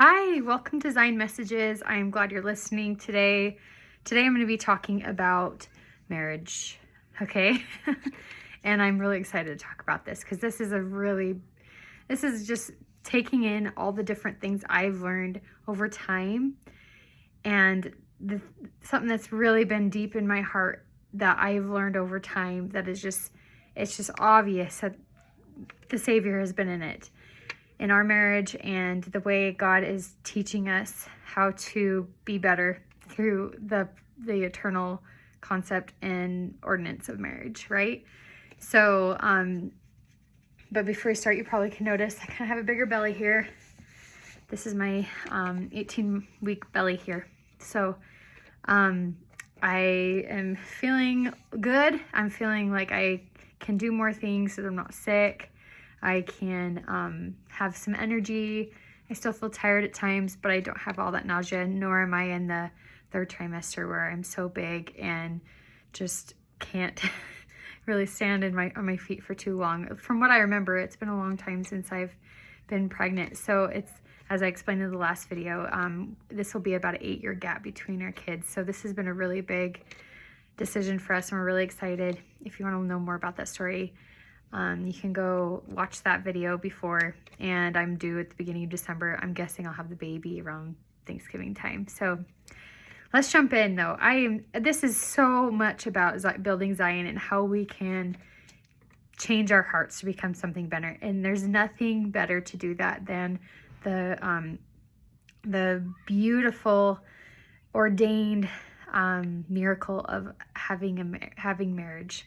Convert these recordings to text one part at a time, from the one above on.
Hi, welcome to Zion Messages. I'm glad you're listening today. Today I'm going to be talking about marriage, okay? And I'm really excited to talk about this because this is just taking in all the different things I've learned over time, and something that's really been deep in my heart that I've learned over time that it's just obvious that the Savior has been in our marriage, and the way God is teaching us how to be better through the eternal concept and ordinance of marriage, right? So, but before we start, you probably can notice I kind of have a bigger belly here. This is my 18-week belly here. So, I am feeling good. I'm feeling like I can do more things so that I'm not sick. I can have some energy. I still feel tired at times, but I don't have all that nausea, nor am I in the third trimester where I'm so big and just can't really stand on my feet for too long. From what I remember, it's been a long time since I've been pregnant. So it's, as I explained in the last video, this will be about an 8-year gap between our kids. So this has been a really big decision for us, and we're really excited. If you want to know more about that story, you can go watch that video before, and I'm due at the beginning of December. I'm guessing I'll have the baby around Thanksgiving time. So let's jump in though. This is so much about building Zion and how we can change our hearts to become something better. And there's nothing better to do that than the beautiful ordained miracle of having marriage.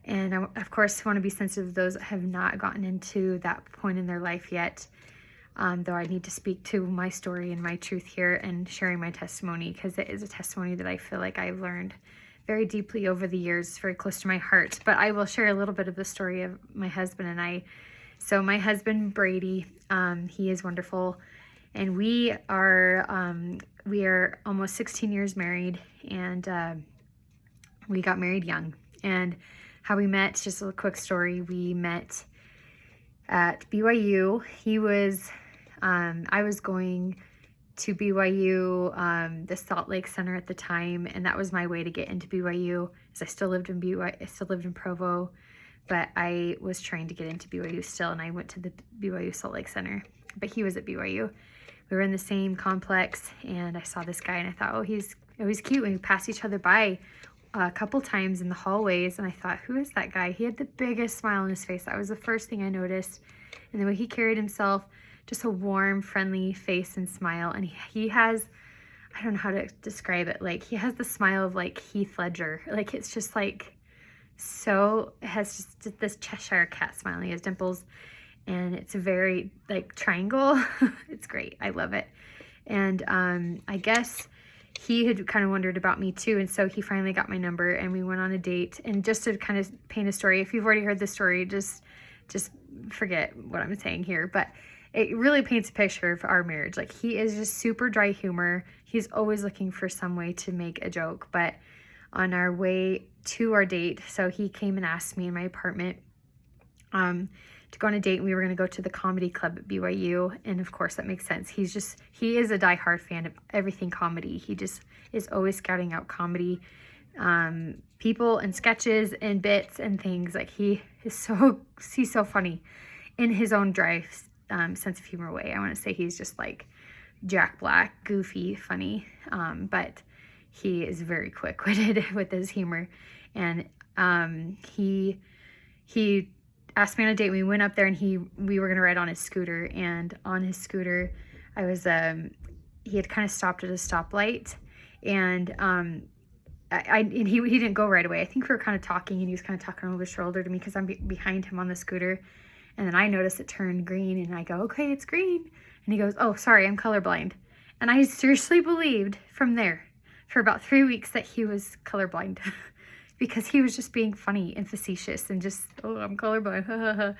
And I, of course, want to be sensitive to those that have not gotten into that point in their life yet, though I need to speak to my story and my truth here and sharing my testimony, because it is a testimony that I feel like I've learned very deeply over the years, very close to my heart. But I will share a little bit of the story of my husband and I. So my husband, Brady, he is wonderful, and we are almost 16 years married, and we got married young. And how we met, just a quick story. We met at BYU. I was going to BYU, the Salt Lake Center at the time, and that was my way to get into BYU, as I still lived in BYU. I still lived in Provo, but I was trying to get into BYU still, and I went to the BYU Salt Lake Center, but he was at BYU. We were in the same complex, and I saw this guy, and I thought, oh, he's cute. And we passed each other by a couple times in the hallways, and I thought, who is that guy? He had the biggest smile on his face. That was the first thing I noticed. And the way he carried himself, just a warm, friendly face and smile. And he has, I don't know how to describe it, like he has the smile of like Heath Ledger. Like it's just like, so, it has just this Cheshire cat smile. He has dimples, and it's a very like triangle. It's great. I love it. And I guess he had kind of wondered about me too, and so he finally got my number, and we went on a date. And just to kind of paint a story, if you've already heard this story, just forget what I'm saying here, but it really paints a picture of our marriage. Like, he is just super dry humor. He's always looking for some way to make a joke. But on our way to our date, so he came and asked me in my apartment to go on a date, and we were going to go to the comedy club at BYU. And of course that makes sense. He is a diehard fan of everything comedy. He just is always scouting out comedy people and sketches and bits and things. Like, he's so funny in his own dry sense of humor way. I want to say he's just like Jack Black, goofy, funny, but he is very quick-witted with his humor. And he asked me on a date. We went up there, and we were going to ride on his scooter, and on his scooter he had kind of stopped at a stoplight, and he didn't go right away. I think we were kind of talking, and he was kind of talking over his shoulder to me because I'm behind him on the scooter. And then I noticed it turned green, and I go, okay, it's green. And he goes, oh, sorry, I'm colorblind. And I seriously believed from there for about 3 weeks that he was colorblind because he was just being funny and facetious and just, oh, I'm colorblind.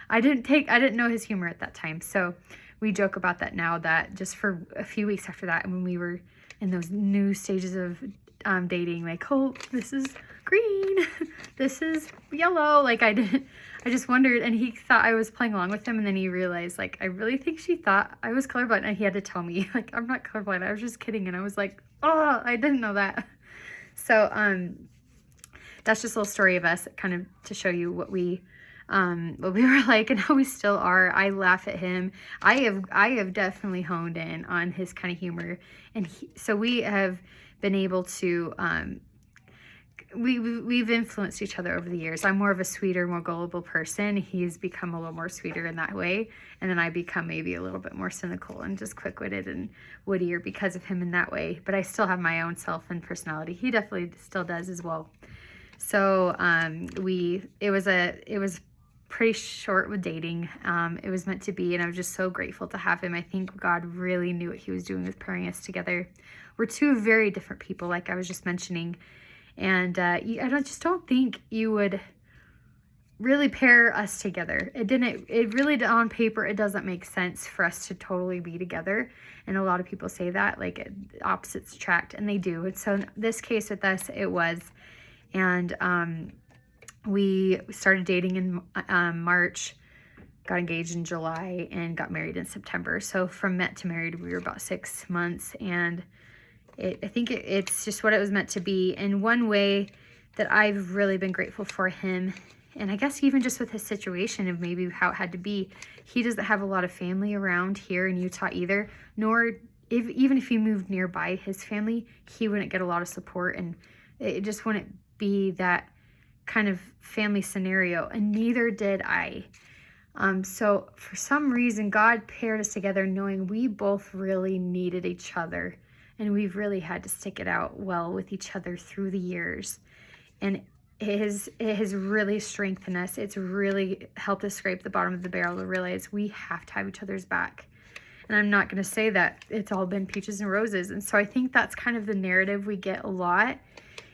I didn't know his humor at that time. So we joke about that now, that just for a few weeks after that, when we were in those new stages of dating, like, oh, this is green. this is yellow. Like I just wondered, and he thought I was playing along with him, and then he realized, like, I really think she thought I was colorblind, and he had to tell me, like, I'm not colorblind, I was just kidding. And I was like, oh, I didn't know that. So that's just a little story of us, kind of to show you what we were like and how we still are. I laugh at him. I have definitely honed in on his kind of humor, and so we have been able to we've influenced each other over the years. I'm more of a sweeter, more gullible person. He's become a little more sweeter in that way, and then I become maybe a little bit more cynical and just quick-witted and wittier because of him in that way. But I still have my own self and personality. He definitely still does as well. So it was pretty short with dating. It was meant to be, and I was just so grateful to have him. I think God really knew what he was doing with pairing us together. We're two very different people, like I was just mentioning. And I just don't think you would really pair us together. It really, on paper, it doesn't make sense for us to totally be together. And a lot of people say that, like, opposites attract, and they do. And so in this case with us, it was. And we started dating in March, got engaged in July, and got married in September. So from met to married, we were about 6 months. And I think it's just what it was meant to be. And one way that I've really been grateful for him, and I guess even just with his situation of maybe how it had to be, he doesn't have a lot of family around here in Utah either, nor even if he moved nearby his family, he wouldn't get a lot of support, and it just wouldn't be that kind of family scenario, and neither did I. So for some reason, God paired us together knowing we both really needed each other. And we've really had to stick it out well with each other through the years. And it has really strengthened us. It's really helped us scrape the bottom of the barrel to realize we have to have each other's back. And I'm not going to say that it's all been peaches and roses. And so I think that's kind of the narrative we get a lot,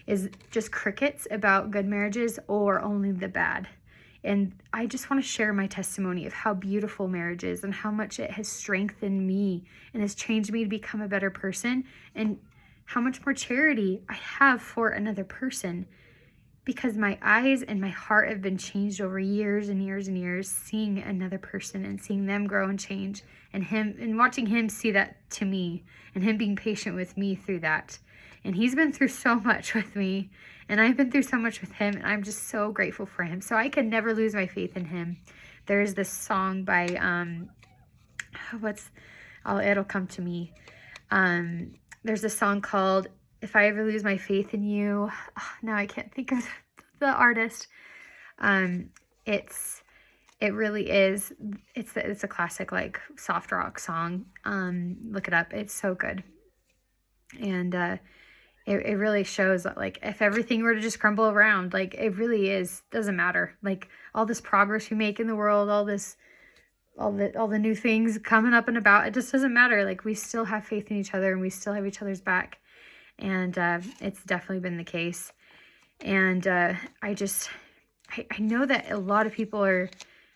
is just crickets about good marriages or only the bad. And I just want to share my testimony of how beautiful marriage is and how much it has strengthened me and has changed me to become a better person, and how much more charity I have for another person, because my eyes and my heart have been changed over years and years and years, seeing another person and seeing them grow and change, and watching him see that to me, and him being patient with me through that. And he's been through so much with me, and I've been through so much with him, and I'm just so grateful for him. So I could never lose my faith in him. There's this song by, it'll come to me. There's a song called If I Ever Lose My Faith in You. Oh, now I can't think of the artist. It really is. It's a classic, like, soft rock song. Look it up. It's so good. And, it really shows that, like, if everything were to just crumble around, like, it really doesn't matter. Like, all this progress we make in the world, all the new things coming up and about, it just doesn't matter. Like, we still have faith in each other, and we still have each other's back. And it's definitely been the case. And I know that a lot of people are,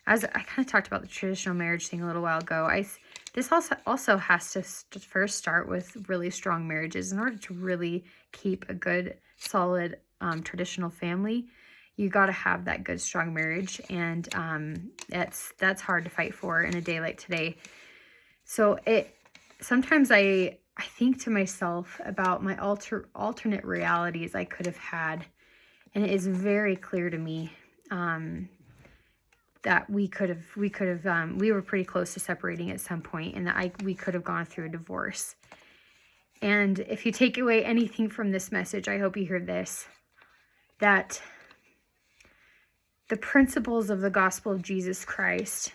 as I kind of talked about the traditional marriage thing a little while ago, this also has to first start with really strong marriages. In order to really keep a good, solid, traditional family, you got to have that good, strong marriage. And that's hard to fight for in a day like today. So sometimes I think to myself about my alternate realities I could have had. And it is very clear to me that we were pretty close to separating at some point, and that we could have gone through a divorce. And if you take away anything from this message, I hope you hear this, that the principles of the gospel of Jesus Christ,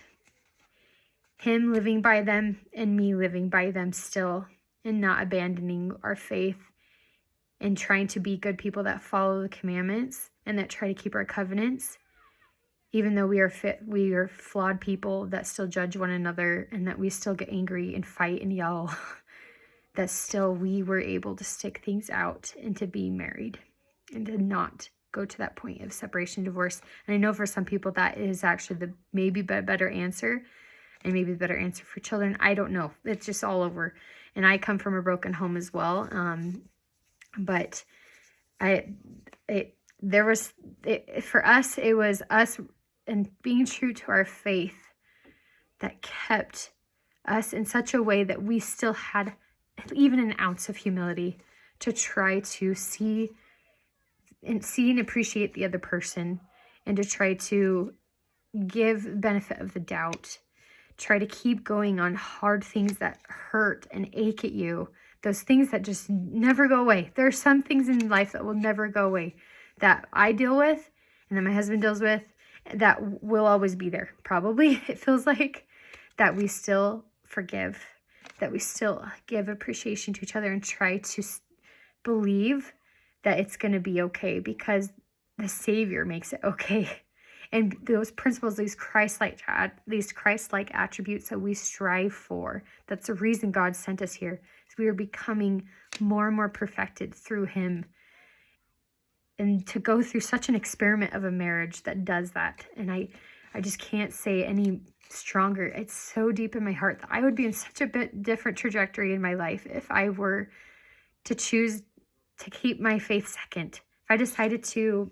him living by them and me living by them still, and not abandoning our faith and trying to be good people that follow the commandments and that try to keep our covenants, even though we are flawed people that still judge one another, and that we still get angry and fight and yell, that still we were able to stick things out and to be married and to not go to that point of separation, divorce. And I know for some people that is actually the maybe better answer, and maybe the better answer for children. I don't know. It's just all over. And I come from a broken home as well. But for us, it was us and being true to our faith that kept us in such a way that we still had even an ounce of humility to try to see and appreciate the other person, and to try to give benefit of the doubt, try to keep going on hard things that hurt and ache at you, those things that just never go away. There are some things in life that will never go away, that I deal with and that my husband deals with, that will always be there. Probably, it feels like, that we still forgive, that we still give appreciation to each other and try to believe that it's going to be okay because the Savior makes it okay. And those principles, these Christ-like attributes that we strive for, that's the reason God sent us here, is we are becoming more and more perfected through him. And to go through such an experiment of a marriage that does that, and I just can't say any stronger. It's so deep in my heart that I would be in such a bit different trajectory in my life if I were to choose to keep my faith second. If I decided to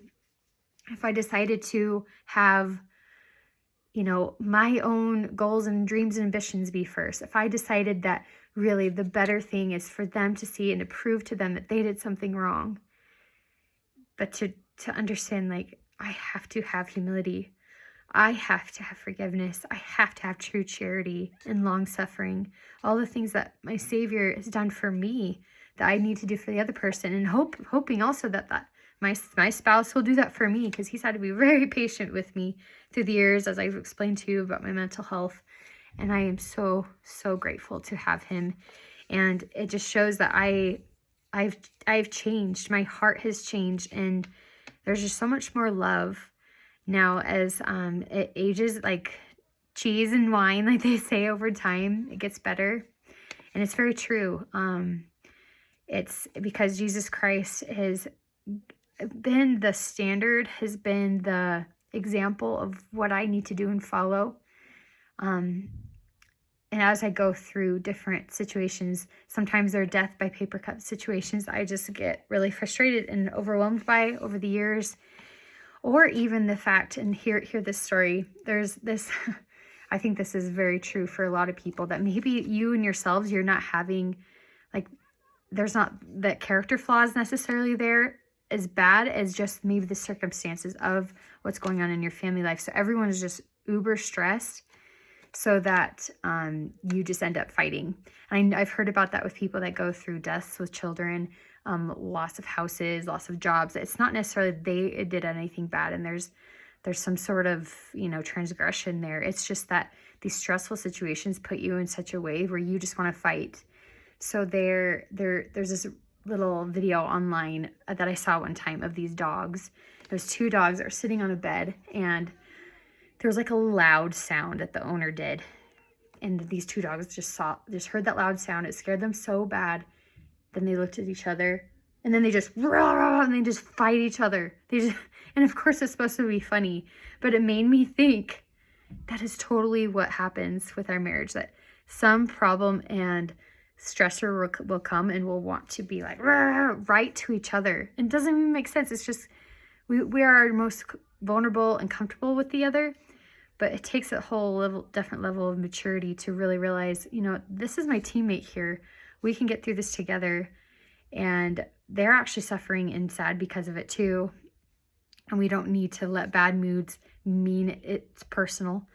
have, my own goals and dreams and ambitions be first. If I decided that really the better thing is for them to see and to prove to them that they did something wrong. But to understand, I have to have humility. I have to have forgiveness. I have to have true charity and long suffering. All the things that my Savior has done for me that I need to do for the other person, and hoping also that my spouse will do that for me, because he's had to be very patient with me through the years, as I've explained to you about my mental health. And I am so, so grateful to have him. And it just shows that I've changed. My heart has changed, and there's just so much more love now as it ages, like cheese and wine, like they say, over time it gets better. And it's very true. It's because Jesus Christ has been the standard, has been the example of what I need to do and follow. And as I go through different situations, sometimes they're death by paper cut situations I just get really frustrated and overwhelmed by over the years. Or even the fact, and hear this story, there's this, I think this is very true for a lot of people, that maybe you and yourselves, you're not having, there's not that character flaws necessarily there as bad as just maybe the circumstances of what's going on in your family life. So everyone is just uber stressed, so that you just end up fighting. And I've heard about that with people that go through deaths with children, loss of houses, loss of jobs. It's not necessarily they did anything bad and there's some sort of, transgression there. It's just that these stressful situations put you in such a way where you just want to fight. So there's this little video online that I saw one time of these dogs. There's two dogs that are sitting on a bed, and there was a loud sound that the owner did. And these two dogs just heard that loud sound. It scared them so bad. Then they looked at each other, and then they just and they just fight each other. And of course it's supposed to be funny, but it made me think that is totally what happens with our marriage, that some problem and stressor will come and we'll want to be right to each other. And it doesn't even make sense. It's just we are our most vulnerable and comfortable with the other, but it takes a whole different level of maturity to really realize, this is my teammate here. We can get through this together, and they're actually suffering and sad because of it too. And we don't need to let bad moods mean it's personal,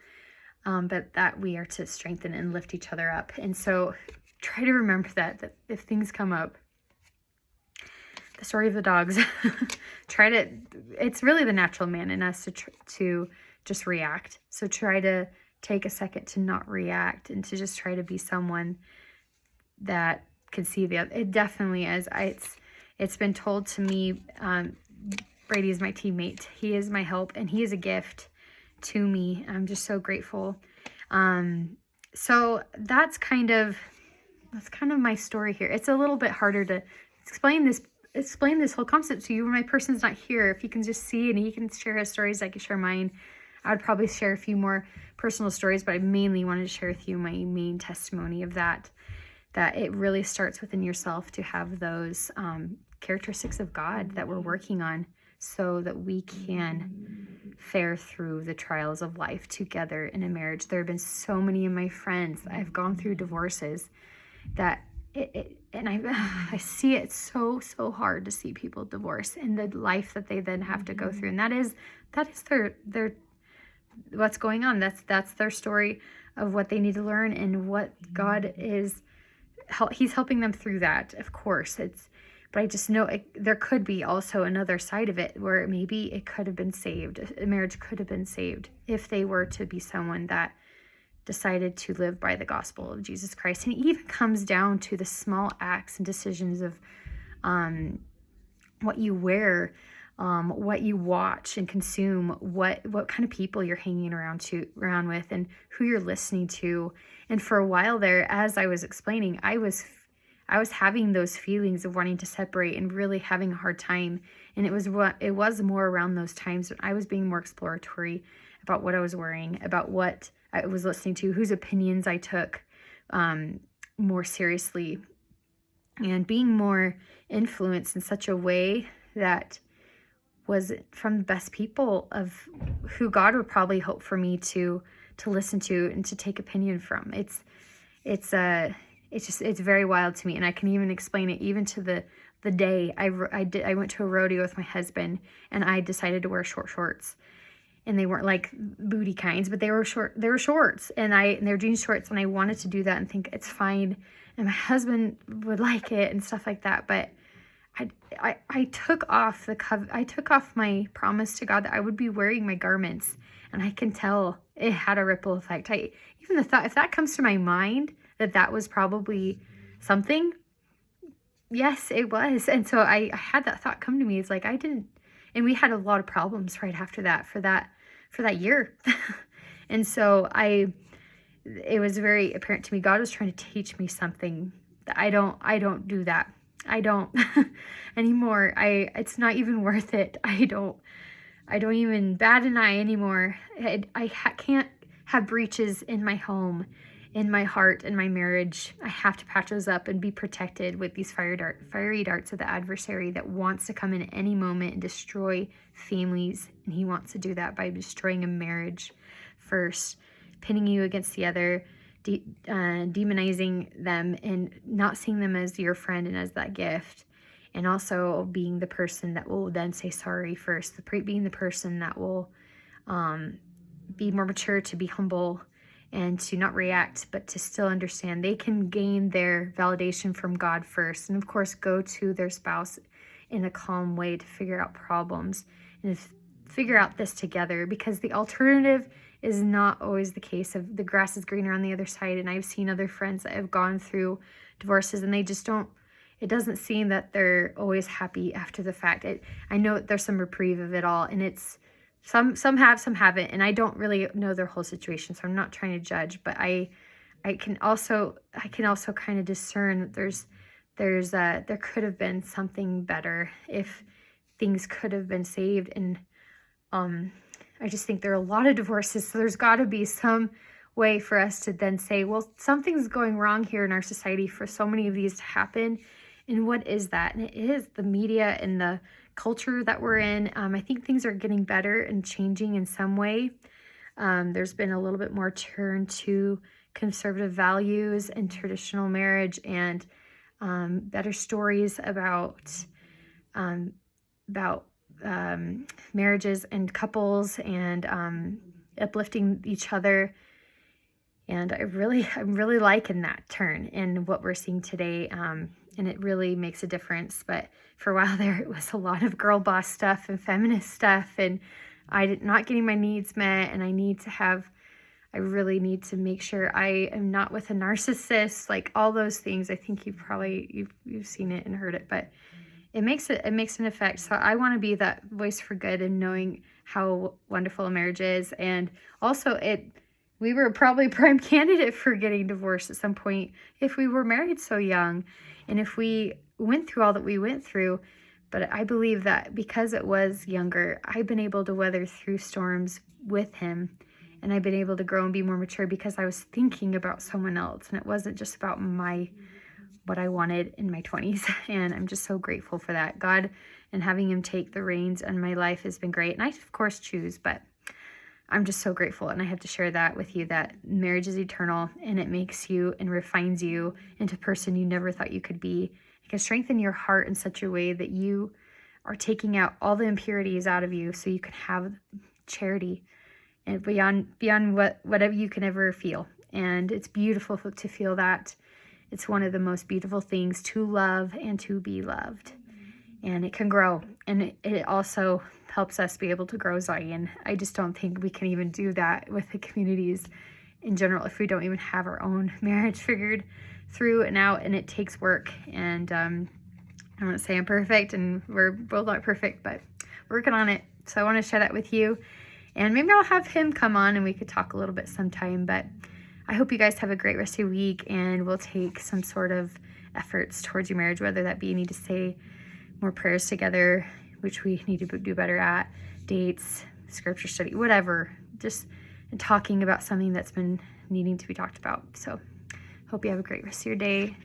but that we are to strengthen and lift each other up. And so try to remember that if things come up, the story of the dogs, it's really the natural man in us to just react. So try to take a second to not react and to just try to be someone that can see the other. It definitely is. It's been told to me, Brady is my teammate. He is my help, and he is a gift to me. I'm just so grateful. So that's kind of my story here. It's a little bit harder to explain this whole concept to you when my person's not here. If you can just see and he can share his stories, I can share mine. I would probably share a few more personal stories, but I mainly wanted to share with you my main testimony of that it really starts within yourself to have those characteristics of God that we're working on so that we can fare through the trials of life together in a marriage. There have been so many of my friends that have gone through divorces that I see it so hard to see people divorce and the life that they then have to go through. And that is their what's going on. That's their story of what they need to learn and what God is. He's helping them through that, of course. But I just know there could be also another side of it where maybe it could have been saved. A marriage could have been saved if they were to be someone that decided to live by the gospel of Jesus Christ. And it even comes down to the small acts and decisions of what you wear, what you watch and consume, what kind of people you're hanging around with, and who you're listening to. And for a while there, as I was explaining, I was having those feelings of wanting to separate and really having a hard time. And it was more around those times when I was being more exploratory about what I was wearing, about what I was listening to, whose opinions I took more seriously, and being more influenced in such a way that was from the best people of who God would probably hope for me to listen to and to take opinion from. It's very wild to me, and I can even explain it even to the day I went to a rodeo with my husband, and I decided to wear short shorts. And they weren't like booty kinds, but they were shorts, and they're jean shorts, and I wanted to do that and think it's fine, and my husband would like it and stuff like that. But I took off my promise to God that I would be wearing my garments, and I can tell it had a ripple effect. Even the thought, if that comes to my mind, that was probably something, yes, it was. And so I had that thought come to me. It's like and we had a lot of problems right after that for that year. And so it was very apparent to me God was trying to teach me something that I don't do that. I don't anymore. It's not even worth it. I don't even bat an eye anymore. I can't have breaches in my home, in my heart, in my marriage. I have to patch those up and be protected with these fiery darts of the adversary that wants to come in at any moment and destroy families. And he wants to do that by destroying a marriage first, pinning you against the other, demonizing them and not seeing them as your friend and as that gift. And also being the person that will then say sorry first, being the person that will be more mature, to be humble, and to not react, but to still understand they can gain their validation from God first. And of course, go to their spouse in a calm way to figure out problems and figure out this together, because the alternative is not always the case of the grass is greener on the other side. And I've seen other friends that have gone through divorces and they just it doesn't seem that they're always happy after the fact. I know there's some reprieve of it all, and it's some have, some haven't, and I don't really know their whole situation, so I'm not trying to judge, but I can also kind of discern that there could have been something better if things could have been saved. And I just think there are a lot of divorces, so there's got to be some way for us to then say, well, something's going wrong here in our society for so many of these to happen. And what is that? And it is the media and the culture that we're in. I think things are getting better and changing in some way. There's been a little bit more turn to conservative values and traditional marriage, and better stories about marriages and couples, and uplifting each other. And I'm really liking that turn in what we're seeing today. And it really makes a difference. But for a while there, it was a lot of girl boss stuff and feminist stuff, and not getting my needs met. And I really need to make sure I am not with a narcissist, like all those things. I think you've seen it and heard it, but it makes an effect. So I want to be that voice for good and knowing how wonderful a marriage is. And also we were probably a prime candidate for getting divorced at some point if we were married so young, and if we went through all that we went through. But I believe that because it was younger, I've been able to weather through storms with him, and I've been able to grow and be more mature because I was thinking about someone else, and it wasn't just about my what I wanted in my 20s. And I'm just so grateful for that. God and having him take the reins on my life has been great. And I, of course, choose, but I'm just so grateful. And I have to share that with you, that marriage is eternal and it makes you and refines you into a person you never thought you could be. It can strengthen your heart in such a way that you are taking out all the impurities out of you so you can have charity and beyond whatever you can ever feel. And it's beautiful to feel that. It's one of the most beautiful things to love and to be loved. And it can grow. And it also helps us be able to grow Zion. I just don't think we can even do that with the communities in general if we don't even have our own marriage figured through and out. And it takes work. And I don't want to say I'm perfect, and we're both not perfect, but working on it. So I want to share that with you. And maybe I'll have him come on and we could talk a little bit sometime. But I hope you guys have a great rest of your week, and we'll take some sort of efforts towards your marriage, whether that be you need to say more prayers together, which we need to do better at, dates, scripture study, whatever, just talking about something that's been needing to be talked about. So hope you have a great rest of your day.